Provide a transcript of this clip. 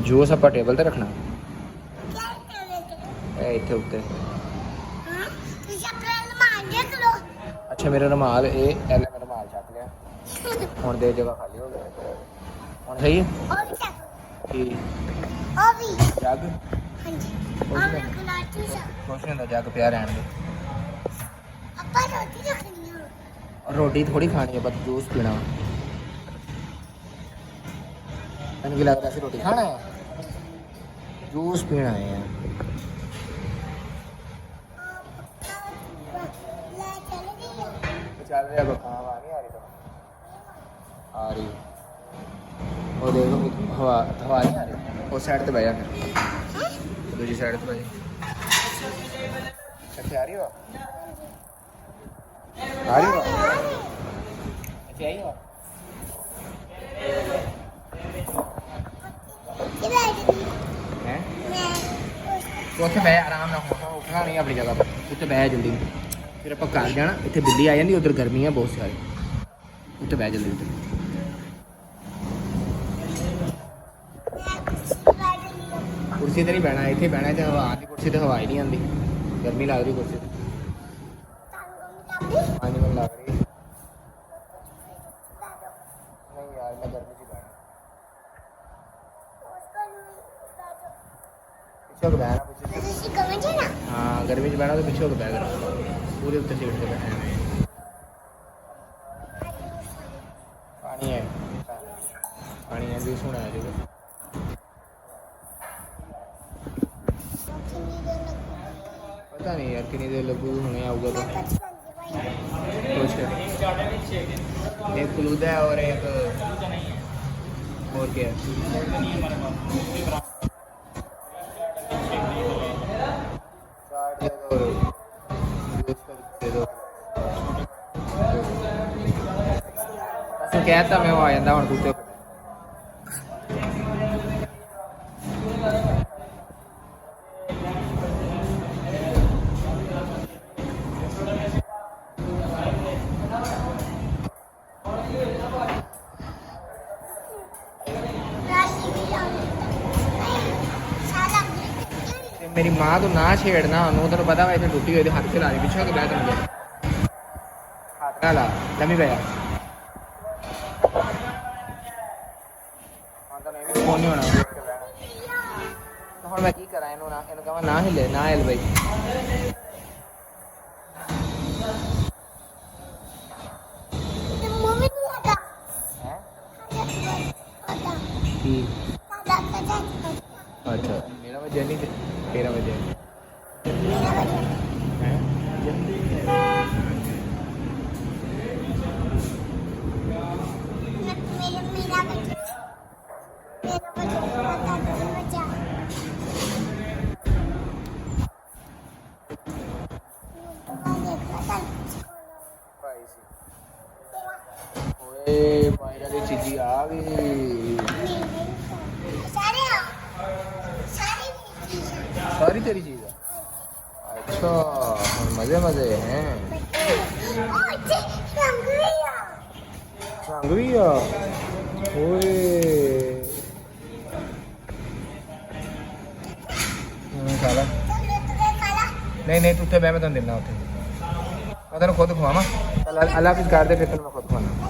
Juice आप table ते रखना इतने उत्ते। अच्छा मेरा रुमाल ये पहले मैं रुमाल छक लिया हुण दे जगह खाली हो गया हुण सही है कि जग कुछ नहीं होंदा जग पिया रहन दे रोटी थोड़ी खानी है बस जूस पीना मैंने की लगता है रोटी खाना है जूस पीना है चल रहा बखा हवा नहीं आ रही तो आ रही वो देखो हवा हवा नहीं आ रही उस साइड पे बह जा फिर दूसरी साइड पे बह अच्छा आ रही हो अच्छा आई हो हैं तो उत्थे बह आराम नाल उठना नहीं अपनी जगह पर उत्थे बह जल्दी फिर आप घर जाना इतने बिल्ली आ जाती उधर गर्मी है बहुत सारी उत्ते बह जल्दी उधर कुर्सी तो नहीं बहना इतने बहना तो हवा आती कुर्सी तो हवा ही नहीं आती गर्मी लग रही कुर्सी हाँ जी मैं लग रही नहीं यार मैं गर्मी से बहना पीछे को बहना पीछे हाँ गर्मी से बहना तो पीछे को बह कर पूरे उत्तर सीट से बैठे हैं पानी है जूस होना है जो पता नहीं यार कितनी देर लगू होने आऊगा तो कुछ एक फलूदा है और एक और क्या कहता मैं वो आ जाता हूँ दूसरे मेरी माँ तो ना छेड़ना उन्होंने तेन पता इतने टुटी हुई हाथ से ला दी पीछे बह तुम हाथ ना ला लम्मी पै फोन नहीं होना तो हम मैं की करा इनू ना इन कहा ना हिले ना हिल भाई अच्छा मेरा वजह नहीं तेरा वजह चीजी आ गई सारी तेरी चीज है अच्छा मजे मजे हैं रंग भी आ ओए नहीं नहीं तू उत्थे बह मैं तेन दिना उत्थे मैं तेन खुद खवावा अल्लाह हाफिज़ कर दे फिर तेन मैं खुद खवाना